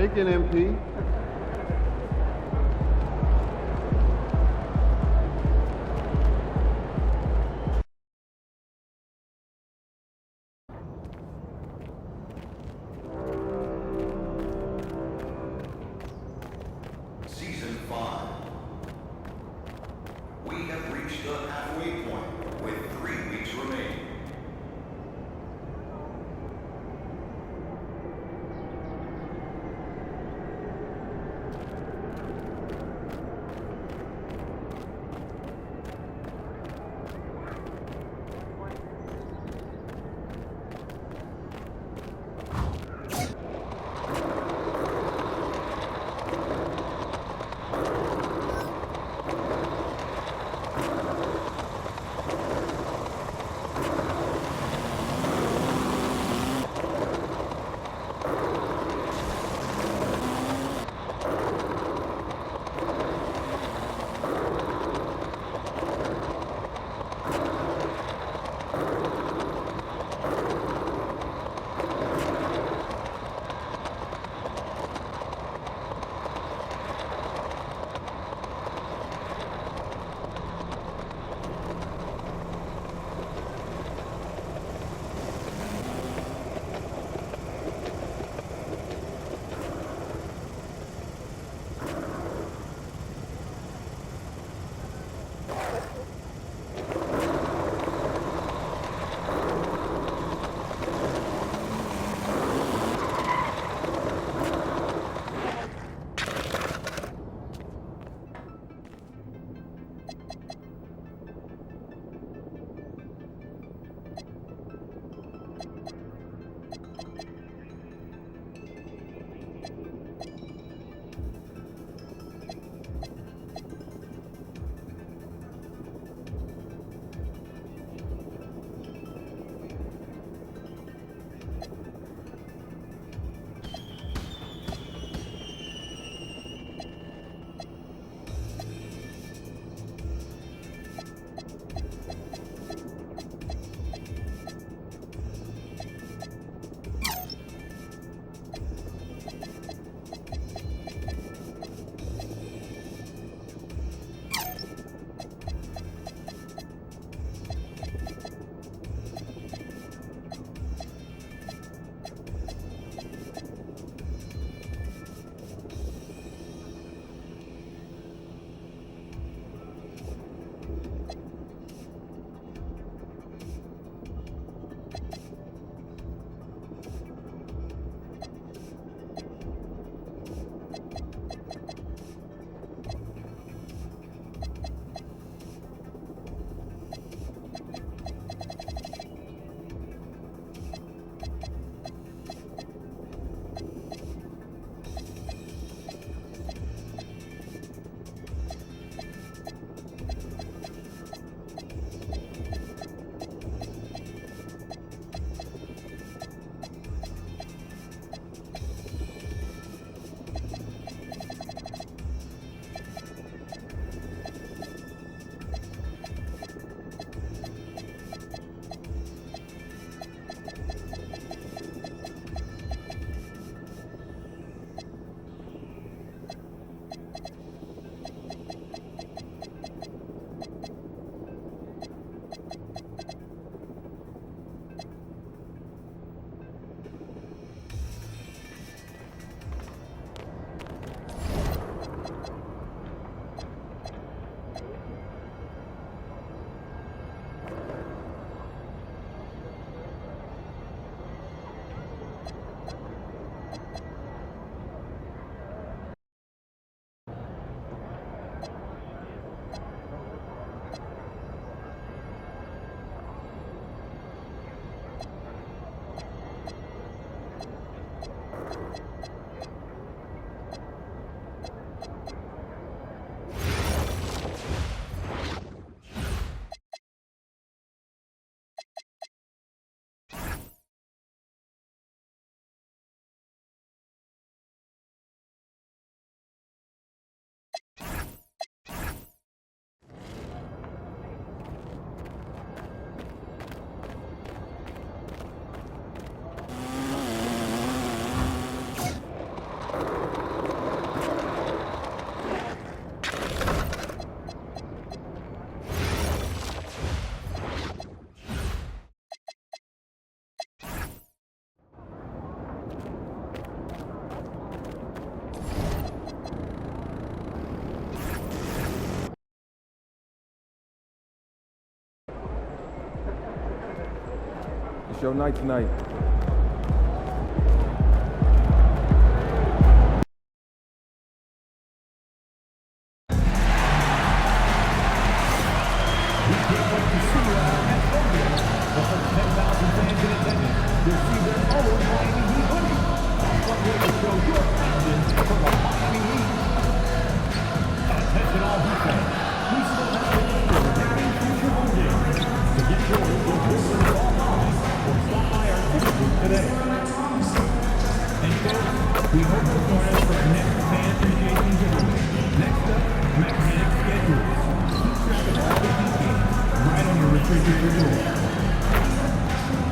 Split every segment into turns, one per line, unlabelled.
shaking, MP.
Season 5. We have reached the halfway point with 3 weeks remaining.
It's your night tonight.
We hope to join us for our next fan engaging giveaway. Next up, magnetic schedules. Keep track of all the games right on your refrigerator door.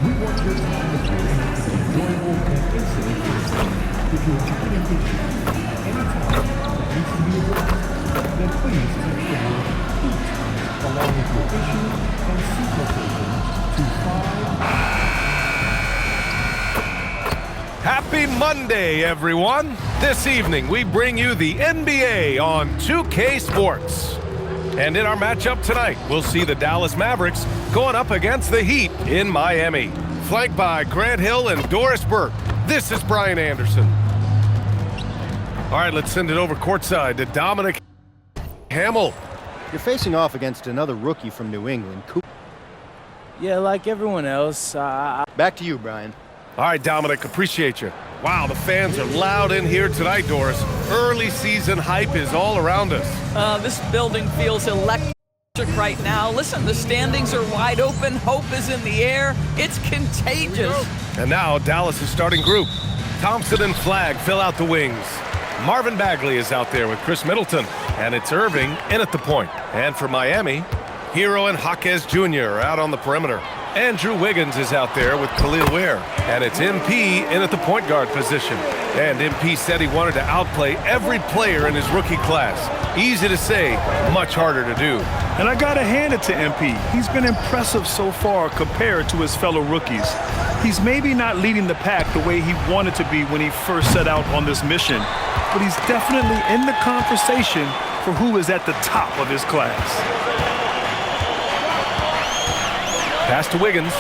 We want your time to experience an enjoyable and instant experience. If you're having an issue at any time that needs to be addressed, then please text the word HEAT along with your issue and seat location to 5...
Happy Monday, everyone! This evening, we bring you the NBA on 2K Sports. And in our matchup tonight, we'll see the Dallas Mavericks going up against the Heat in Miami. Flanked by Grant Hill and Doris Burke, this is Brian Anderson. All right, let's send it over courtside to Dominic Hamill.
You're facing off against another rookie from New England.
Yeah, like everyone else.
Back to you, Brian.
All right, Dominic, appreciate you. Wow, the fans are loud in here tonight, Doris. Early season hype is all around us.
This building feels electric right now. Listen, the standings are wide open. Hope is in the air. It's contagious.
And now Dallas' starting group. Thompson and Flagg fill out the wings. Marvin Bagley is out there with Chris Middleton. And it's Irving in at the point. And for Miami, Hero and Jaquez Jr. are out on the perimeter. Andrew Wiggins is out there with Khalil Ware. And it's MP in at the point guard position. And MP said he wanted to outplay every player in his rookie class. Easy to say, much harder to do.
And I gotta hand it to MP. He's been impressive so far compared to his fellow rookies. He's maybe not leading the pack the way he wanted to be when he first set out on this mission, but he's definitely in the conversation for who is at the top of his class.
Pass to Wiggins.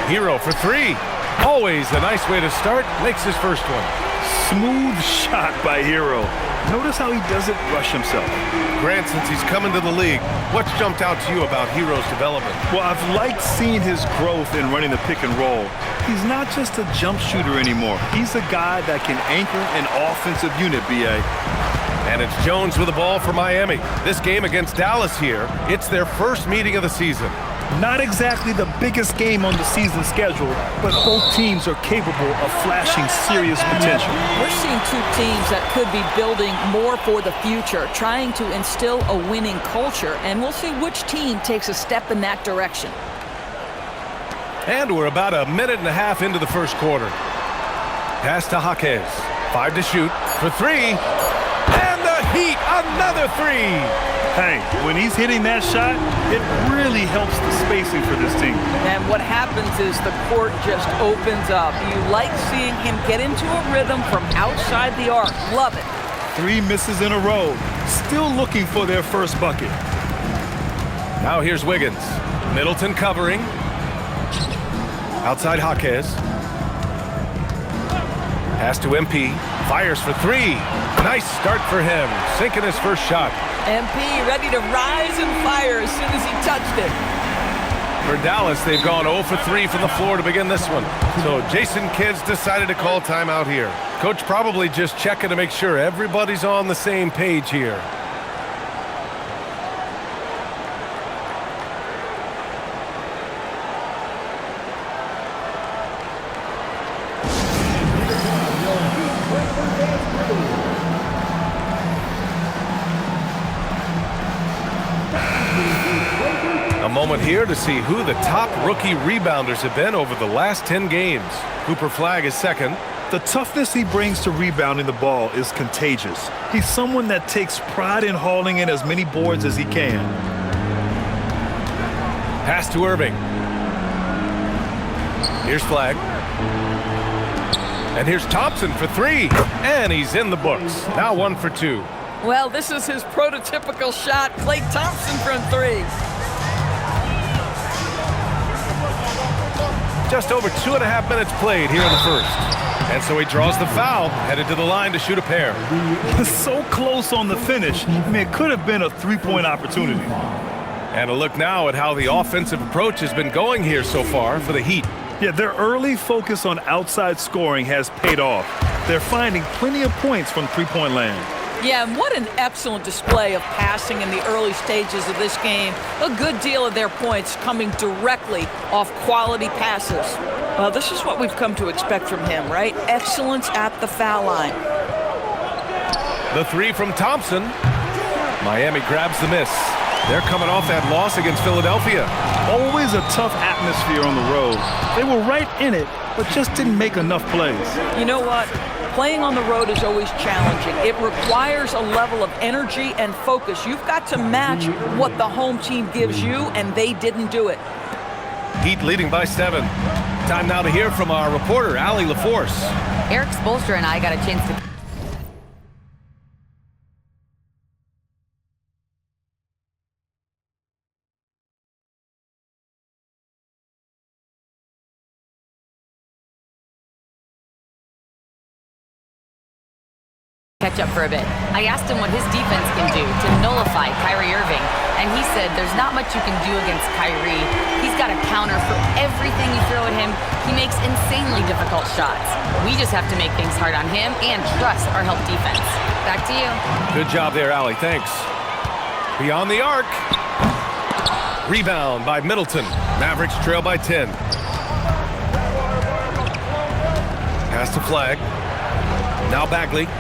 Hero for three. Always a nice way to start. Makes his first one.
Smooth shot by Hero. Notice how he doesn't rush himself.
Grant, since he's come into the league, what's jumped out to you about Hero's development?
Well, I've liked seeing his growth in running the pick and roll. He's not just a jump shooter anymore. He's a guy that can anchor an offensive unit, B.A.
And it's Jones with the ball for Miami. This game against Dallas here, it's their first meeting of the season.
Not exactly the biggest game on the season schedule, but both teams are capable of flashing serious potential.
We're seeing two teams that could be building more for the future, trying to instill a winning culture, and we'll see which team takes a step in that direction.
And we're about a minute and a half into the first quarter. Pass to Jaquez. 5 to shoot for three. And the Heat, another three.
Hey, when he's hitting that shot, it really helps the spacing for this team.
And what happens is the court just opens up. You like seeing him get into a rhythm from outside the arc. Love it.
3 misses in a row. Still looking for their first bucket.
Now here's Wiggins. Middleton covering. Outside Jaquez. Pass to MP. Fires for three. Nice start for him. Sinking his first shot.
MP ready to rise and fire as soon as he touched it.
For Dallas, they've gone 0 for 3 from the floor to begin this one. So Jason Kidd's decided to call timeout here. Coach probably just checking to make sure everybody's on the same page here. A moment here to see who the top rookie rebounders have been over the last 10 games. Cooper Flagg is second.
The toughness he brings to rebounding the ball is contagious. He's someone that takes pride in hauling in as many boards as he can.
Pass to Irving. Here's Flagg. And here's Thompson for three. And he's in the books. Now 1 for 2.
Well, this is his prototypical shot. Klay Thompson from three.
Just over 2.5 minutes played here in the first. And so he draws the foul, headed to the line to shoot a pair.
So close on the finish. I mean, it could have been a three-point opportunity.
And a look now at how the offensive approach has been going here so far for the Heat.
Yeah, their early focus on outside scoring has paid off. They're finding plenty of points from three-point land.
Yeah, and what an excellent display of passing in the early stages of this game. A good deal of their points coming directly off quality passes. Well, this is what we've come to expect from him, right? Excellence at the foul line.
The three from Thompson. Miami grabs the miss. They're coming off that loss against Philadelphia.
Always a tough atmosphere on the road. They were right in it, but just didn't make enough plays.
You know what? Playing on the road is always challenging. It requires a level of energy and focus. You've got to match what the home team gives you, and they didn't do it.
Heat leading by 7. Time now to hear from our reporter, Allie LaForce.
Eric Spoelstra and I got a chance to catch up for a bit. I asked him what his defense can do to nullify Kyrie Irving, and he said there's not much you can do against Kyrie. He's got a counter for everything you throw at him. He makes insanely difficult shots. We just have to make things hard on him and trust our help defense. Back to you.
Good job there, Allie. Thanks. Beyond the arc. Rebound by Middleton. Mavericks trail by 10. Pass to Flag. Now Bagley.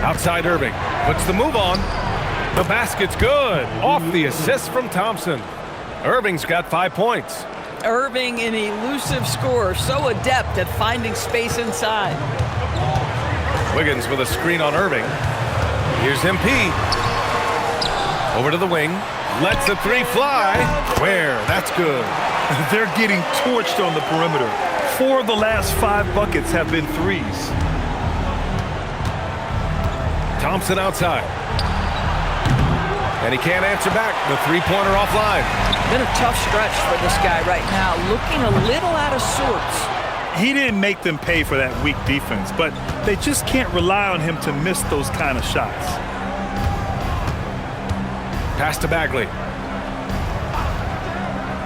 Outside Irving. Puts the move on. The basket's good. Off the assist from Thompson. Irving's got 5 points.
Irving, an elusive scorer, so adept at finding space inside.
Wiggins with a screen on Irving. Here's MP. Over to the wing. Lets the three fly. Where? That's good.
They're getting torched on the perimeter. 4 of the last 5 buckets have been threes.
Thompson outside. And he can't answer back. The three-pointer offline.
Been a tough stretch for this guy right now, looking a little out of sorts.
He didn't make them pay for that weak defense, but they just can't rely on him to miss those kind of shots.
Pass to Bagley.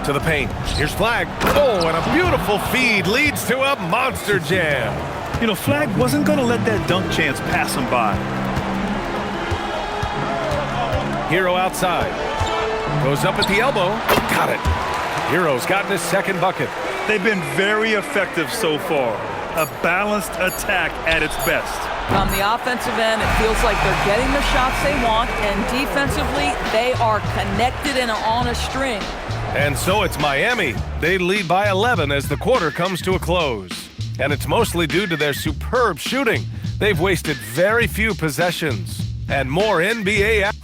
To the paint. Here's Flag. Oh, and a beautiful feed leads to a monster jam.
You know, Flag wasn't going to let that dunk chance pass him by.
Hero outside. Goes up at the elbow. Got it. Hero's gotten his second bucket.
They've been very effective so far. A balanced attack at its best.
On the offensive end, it feels like they're getting the shots they want, and defensively, they are connected and on a string.
And so it's Miami. They lead by 11 as the quarter comes to a close. And it's mostly due to their superb shooting. They've wasted very few possessions. And more NBA action.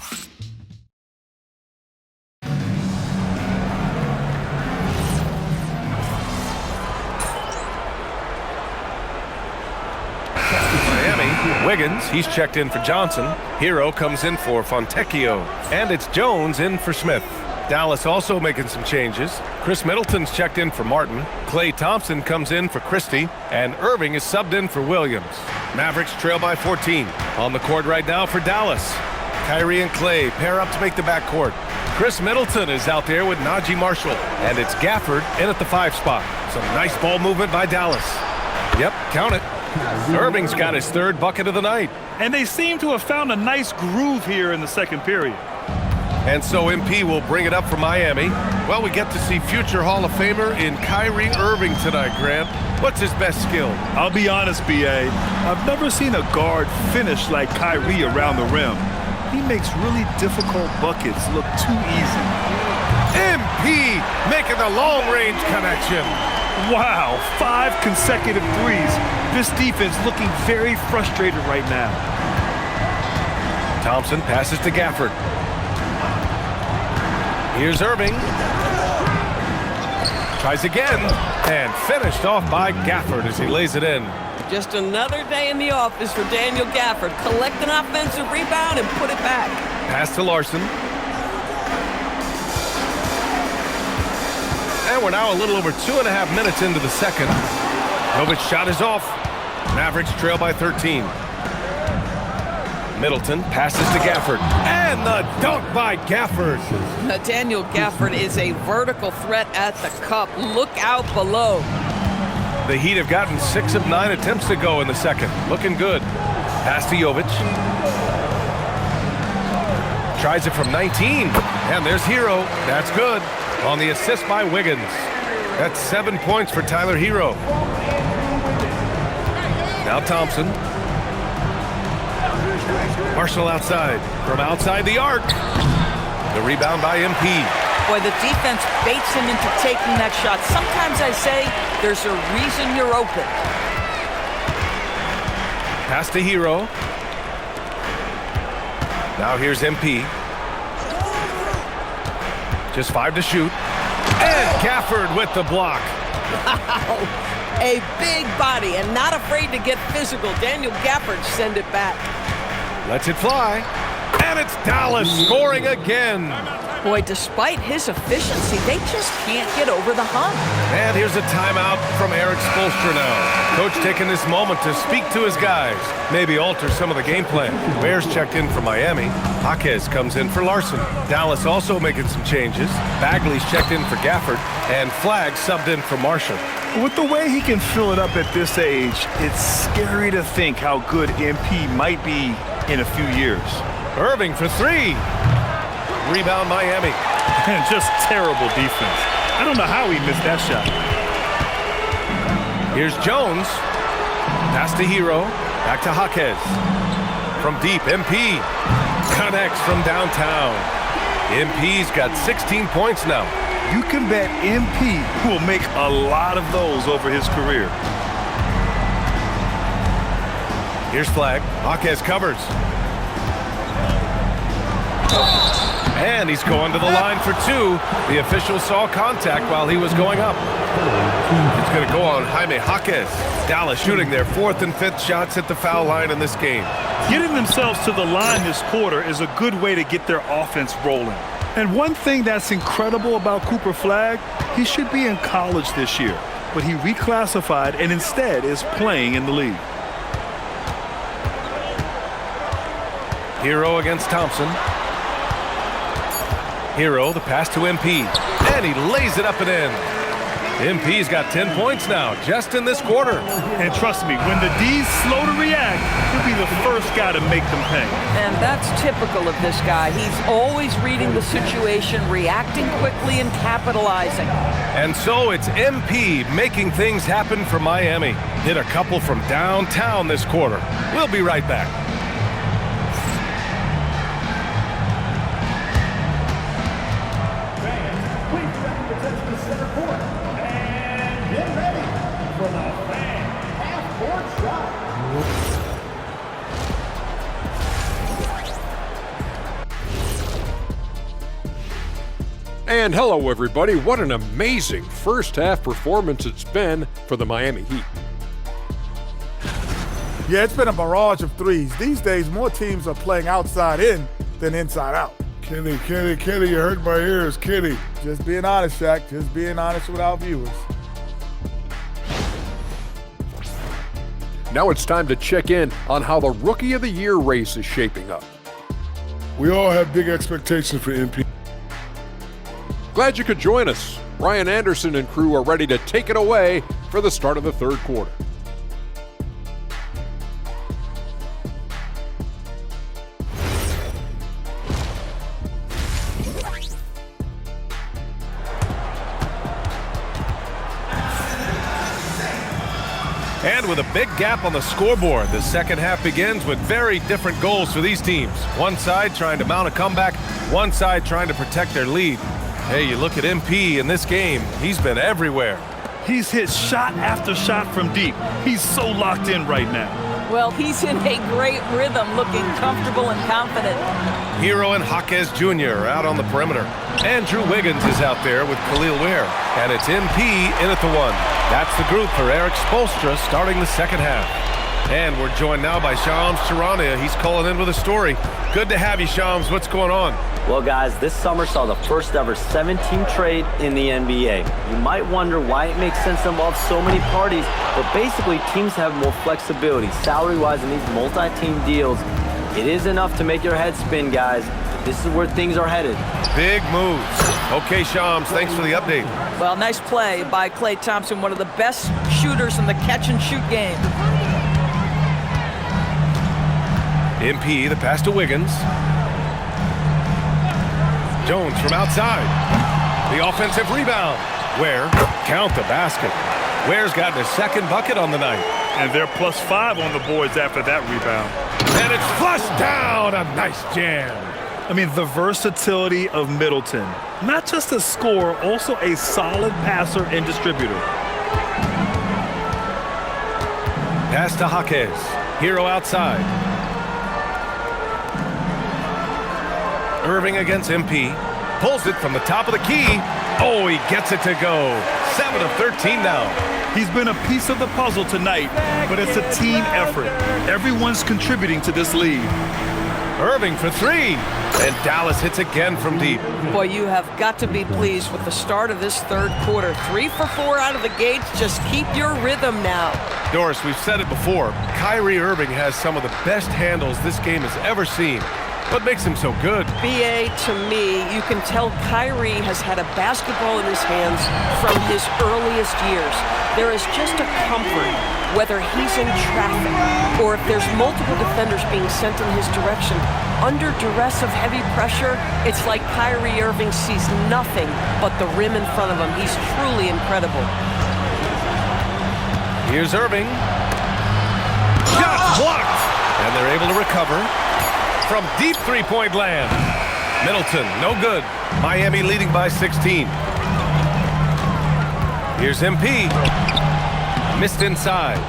Wiggins, he's checked in for Johnson. Hero comes in for Fontecchio. And it's Jones in for Smith. Dallas also making some changes. Chris Middleton's checked in for Martin. Klay Thompson comes in for Christie. And Irving is subbed in for Williams. Mavericks trail by 14. On the court right now for Dallas. Kyrie and Klay pair up to make the backcourt. Chris Middleton is out there with Najee Marshall. And it's Gafford in at the 5 spot. Some nice ball movement by Dallas. Yep, count it. Irving's got his 3rd bucket of the night.
And they seem to have found a nice groove here in the second period.
And so MP will bring it up for Miami. Well, we get to see future Hall of Famer in Kyrie Irving tonight, Grant. What's his best skill?
I'll be honest, B.A. I've never seen a guard finish like Kyrie around the rim. He makes really difficult buckets look too easy.
MP making the long-range connection.
Wow, 5 consecutive threes. This defense looking very frustrated right now.
Thompson passes to Gafford. Here's Irving. Tries again, and finished off by Gafford as he lays it in.
Just another day in the office for Daniel Gafford. Collect an offensive rebound and put it back.
Pass to Larson. And we're now a little over 2.5 minutes into the second. Novic's shot is off. Mavericks trail by 13. Middleton passes to Gafford. And the dunk by Gafford.
Daniel Gafford is a vertical threat at the cup. Look out below.
The Heat have gotten 6 of 9 attempts to go in the second. Looking good. Pass to Jovic. Tries it from 19. And there's Hero. That's good. On the assist by Wiggins. That's 7 points for Tyler Hero. Now Thompson. Marshall outside. From outside the arc. The rebound by MP.
Boy, the defense baits him into taking that shot. Sometimes I say there's a reason you're open.
Pass to Hero. Now here's MP. Just 5 to shoot. And Gafford with the block.
Wow. A big body and not afraid to get physical. Daniel Gafford send it back.
Lets it fly. And it's Dallas scoring again.
Boy, despite his efficiency, they just can't get over the hump.
And here's a timeout from Eric Spoelstra now. Coach taking this moment to speak to his guys. Maybe alter some of the game plan. Bears checked in for Miami. Jaquez comes in for Larson. Dallas also making some changes. Bagley's checked in for Gafford. And Flagg subbed in for Marshall.
With the way he can fill it up at this age, it's scary to think how good MP might be in a few years.
Irving for 3. Rebound Miami.
And just terrible defense. I don't know how he missed that shot.
Here's Jones. Pass to Hero. Back to Jaquez. From deep, MP. Connects from downtown. MP's got 16 points now.
You can bet MP will make a lot of those over his career.
Here's Flagg. Jaquez covers. And he's going to the line for 2. The official saw contact while he was going up. It's going to go on Jaime Jaquez. Dallas shooting their 4th and 5th shots at the foul line in this game.
Getting themselves to the line this quarter is a good way to get their offense rolling. And one thing that's incredible about Cooper Flagg, he should be in college this year, but he reclassified and instead is playing in the league.
Hero against Thompson. Hero, the pass to MP. And he lays it up and in. MP's got 10 points now, just in this quarter.
And trust me, when the D's slow to react, he'll be the first guy to make them pay.
And that's typical of this guy. He's always reading the situation, reacting quickly, and capitalizing.
And so it's MP making things happen for Miami. Hit a couple from downtown this quarter. We'll be right back.
And hello, everybody. What an amazing first-half performance it's been for the Miami Heat.
Yeah, it's been a barrage of threes. These days, more teams are playing outside in than inside out.
Kenny, you hurt my ears, Kenny.
Just being honest, Shaq. Just being honest with our viewers.
Now it's time to check in on how the Rookie of the Year race is shaping up.
We all have big expectations for MP.
Glad you could join us. Brian Anderson and crew are ready to take it away for the start of the third quarter.
And with a big gap on the scoreboard, the second half begins with very different goals for these teams. One side trying to mount a comeback, one side trying to protect their lead. Hey, you look at MP in this game, he's been everywhere.
He's hit shot after shot from deep. He's so locked in right now.
Well, he's in a great rhythm, looking comfortable and confident.
Hero and Jaquez Jr. are out on the perimeter. Andrew Wiggins is out there with Khalil Ware. And it's MP in at the 1. That's the group for Eric Spoelstra starting the second half. And we're joined now by Shams Charania. He's calling in with a story. Good to have you, Shams. What's going on?
Well, guys, this summer saw the first ever 7-team trade in the NBA. You might wonder why it makes sense to involve so many parties, but basically teams have more flexibility salary-wise in these multi-team deals. It is enough to make your head spin, guys. This is where things are headed.
Big moves. Okay, Shams, thanks for the update.
Well, nice play by Klay Thompson, one of the best shooters in the catch-and-shoot game.
MP, the pass to Wiggins. Jones from outside. The offensive rebound. Ware, count the basket. Ware's gotten his second bucket on the night.
And they're +5 on the boards after that rebound.
And it's flushed down. A nice jam.
I mean, the versatility of Middleton. Not just a scorer, also a solid passer and distributor.
Pass to Jaquez. Hero outside. Irving against MP. Pulls it from the top of the key. Oh, he gets it to go. 7 of 13 now.
He's been a piece of the puzzle tonight, but it's a team effort. Everyone's contributing to this lead.
Irving for 3. And Dallas hits again from deep.
Boy, you have got to be pleased with the start of this third quarter. 3 for 4 out of the gates. Just keep your rhythm now.
Doris, we've said it before. Kyrie Irving has some of the best handles this game has ever seen. What makes him so good?
BA, to me, you can tell Kyrie has had a basketball in his hands from his earliest years. There is just a comfort, whether he's in traffic or if there's multiple defenders being sent in his direction. Under duress of heavy pressure, it's like Kyrie Irving sees nothing but the rim in front of him. He's truly incredible.
Here's Irving. Shot blocked! And they're able to recover from deep three-point land. Middleton, no good. Miami leading by 16. Here's MP. Missed inside.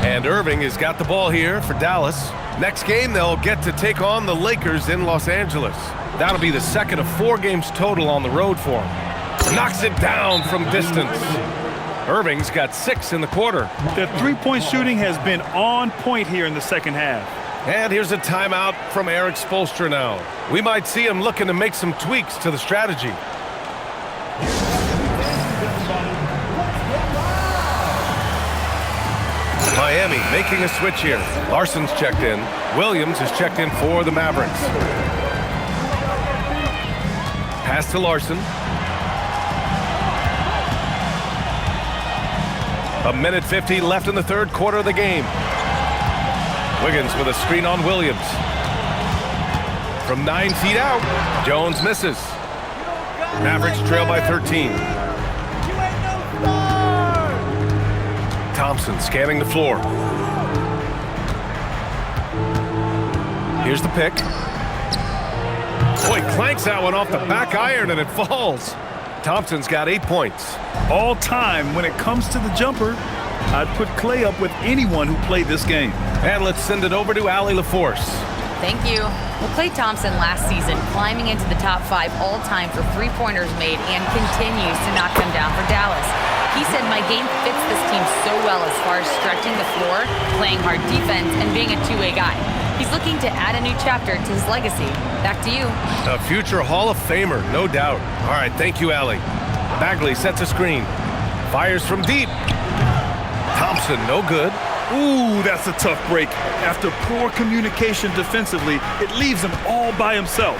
And Irving has got the ball here for Dallas. Next game, they'll get to take on the Lakers in Los Angeles. That'll be the second of 4 games total on the road for him. Knocks it down from distance. Irving's got 6 in the quarter.
The three-point shooting has been on point here in the second half.
And here's a timeout from Eric Spoelstra now. We might see him looking to make some tweaks to the strategy. Miami making a switch here. Larson's checked in. Williams is checked in for the Mavericks. Pass to Larson. A minute 50 left in the third quarter of the game. Wiggins with a screen on Williams. From 9 feet out, Jones misses. Mavericks trail by 13. Thompson scanning the floor. Here's the pick. Boy, clanks that one off the back iron and it falls. Thompson's got 8 points.
All time when it comes to the jumper, I'd put Klay up with anyone who played this game.
And let's send it over to Allie LaForce.
Thank you. Well, Klay Thompson last season climbing into the top 5 all-time for three-pointers made and continues to knock them down for Dallas. He said, my game fits this team so well as far as stretching the floor, playing hard defense, and being a two-way guy. He's looking to add a new chapter to his legacy. Back to you.
A future Hall of Famer, no doubt. All right, thank you, Allie. Bagley sets a screen. Fires from deep. Thompson, no good.
Ooh, that's a tough break. After poor communication defensively, it leaves him all by himself.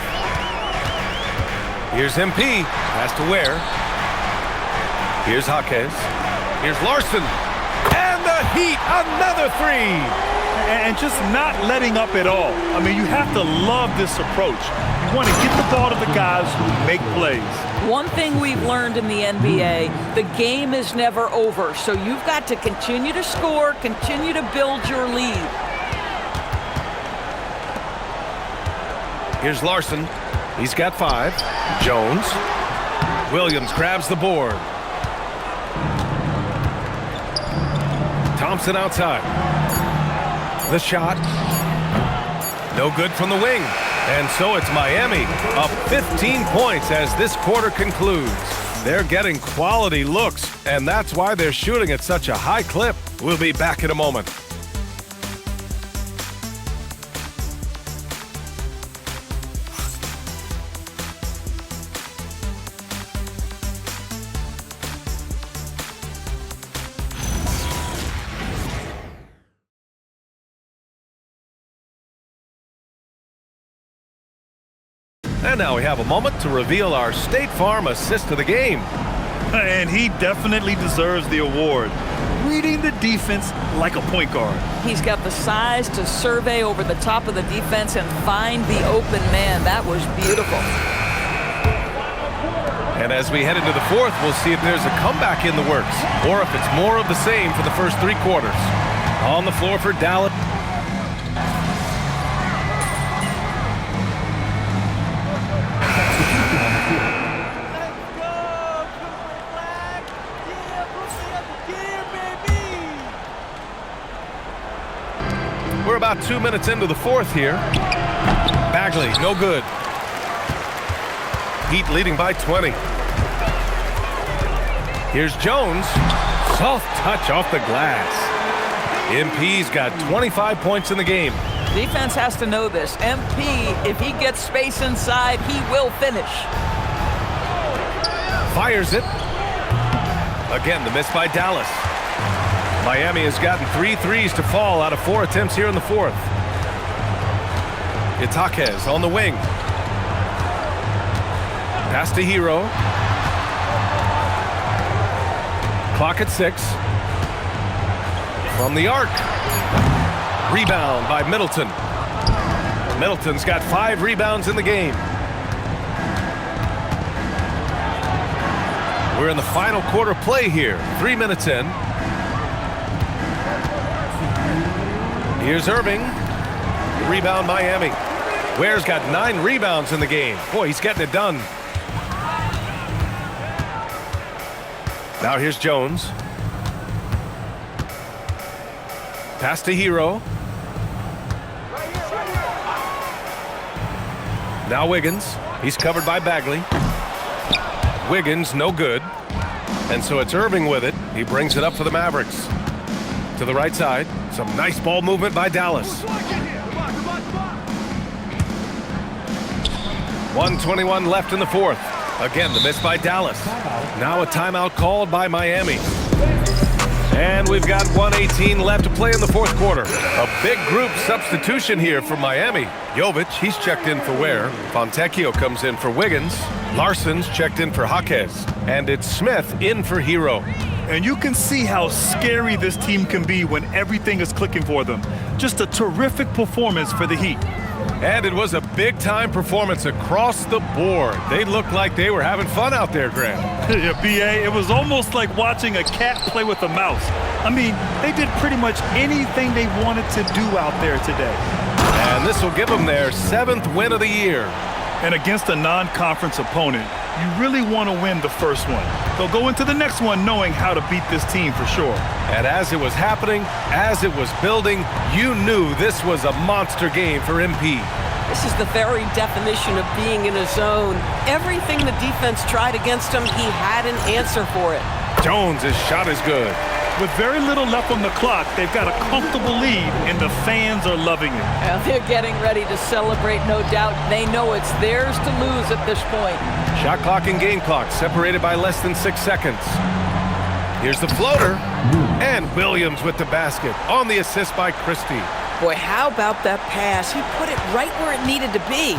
Here's MP. Pass to Ware. Here's Jaquez. Here's Larson. And the Heat, another 3.
And just not letting up at all. I mean, you have to love this approach. You want to get the ball to the guys who make plays.
One thing we've learned in the NBA, the game is never over. So you've got to continue to score, continue to build your lead.
Here's Larson. He's got 5. Jones. Williams grabs the board. Thompson outside. The shot. No good from the wing. And so it's Miami up 15 points as this quarter concludes. They're getting quality looks, and that's why they're shooting at such a high clip. We'll be back in a moment. And now we have a moment to reveal our State Farm assist of the game.
And he definitely deserves the award. Reading the defense like a point guard.
He's got the size to survey over the top of the defense and find the open man. That was beautiful.
And as we head into the fourth, we'll see if there's a comeback in the works or if it's more of the same for the first 3 quarters. On the floor for Dallas. We're about 2 minutes into the fourth here. Bagley, no good. Heat leading by 20. Here's Jones. Soft touch off the glass. MP's got 25 points in the game.
Defense has to know this. MP, if he gets space inside, he will finish.
Fires it. Again, the miss by Dallas. Miami has gotten 3 threes to fall out of 4 attempts here in the fourth. Itaquez on the wing. Pass to Hero. Clock at 6. From the arc. Rebound by Middleton. Middleton's got 5 rebounds in the game. We're in the final quarter play here. 3 minutes in. Here's Irving. Rebound Miami. Ware's got 9 rebounds in the game. Boy, he's getting it done. Now here's Jones. Pass to Hero. Now Wiggins. He's covered by Bagley. Wiggins, no good. And so it's Irving with it. He brings it up for the Mavericks. To the right side. Some nice ball movement by Dallas. 1:21 left in the fourth. Again, the miss by Dallas. Now a timeout called by Miami. And we've got 1:18 left to play in the fourth quarter. A big group substitution here for Miami. Jovic, he's checked in for Ware. Fontecchio comes in for Wiggins. Larson's checked in for Jaquez. And it's Smith in for Hero.
And you can see how scary this team can be when everything is clicking for them. Just a terrific performance for the Heat.
And it was a big-time performance across the board. They looked like they were having fun out there, Grant.
Yeah, B.A., it was almost like watching a cat play with a mouse. I mean, they did pretty much anything they wanted to do out there today.
And this will give them their 7th win of the year.
And against a non-conference opponent, you really want to win the first one. They'll go into the next one knowing how to beat this team for sure.
And as it was happening, as it was building, you knew this was a monster game for MP.
This is the very definition of being in a zone. Everything the defense tried against him, he had an answer for it.
Jones' shot is good.
With very little left on the clock, they've got a comfortable lead, and the fans are loving it.
Well, they're getting ready to celebrate, no doubt. They know it's theirs to lose at this point.
Shot clock and game clock separated by less than 6 seconds. Here's the floater, and Williams with the basket on the assist by Christie.
Boy, how about that pass? He put it right where it needed to be.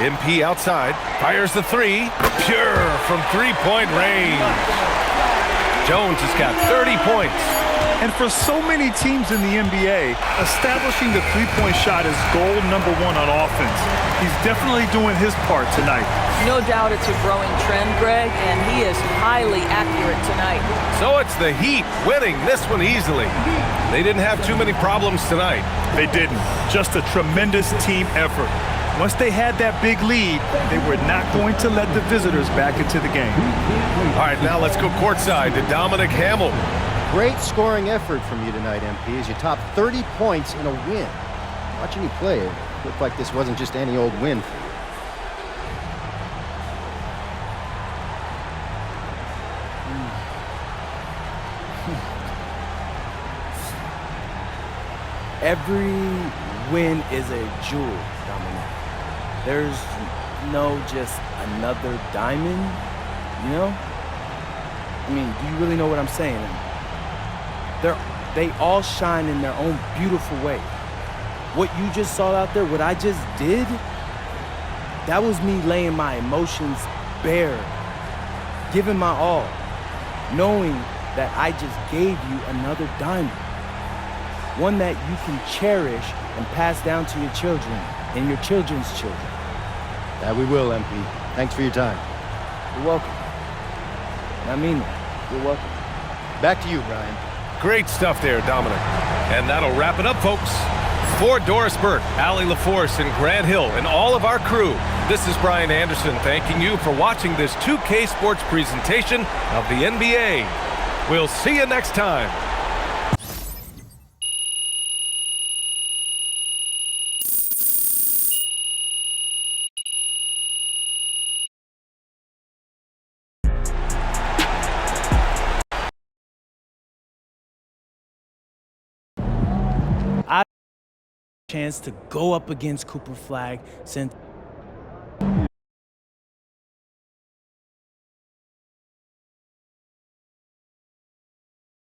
MP outside, fires the 3, pure from 3-point range. Jones has got 30 points.
And for so many teams in the NBA, establishing the three-point shot is goal number 1 on offense. He's definitely doing his part tonight.
No doubt it's a growing trend, Greg, and he is highly accurate tonight.
So it's the Heat winning this one easily. They didn't have too many problems tonight.
They didn't. Just a tremendous team effort. Once they had that big lead, they were not going to let the visitors back into the game.
All right, now let's go courtside to Dominic Hamill.
Great scoring effort from you tonight, MP, as you topped 30 points in a win. Watching you play, it looked like this wasn't just any old win for you.
Every win is a jewel, Dominic. There's no just another diamond, you know? I mean, do you really know what I'm saying? They all shine in their own beautiful way. what you just saw out there, what I just did, that was me laying my emotions bare, giving my all, knowing that I just gave you another diamond, one that you can cherish and pass down to your children and your children's children.
That we will, MP. Thanks for your time.
You're welcome. And I mean that. You're welcome.
Back to you, Brian.
Great stuff there, Dominic. And that'll wrap it up, folks. For Doris Burke, Allie LaForce, and Grant Hill, and all of our crew, this is Brian Anderson thanking you for watching this 2K Sports presentation of the NBA. We'll see you next time.
Chance to go up against Cooper Flagg since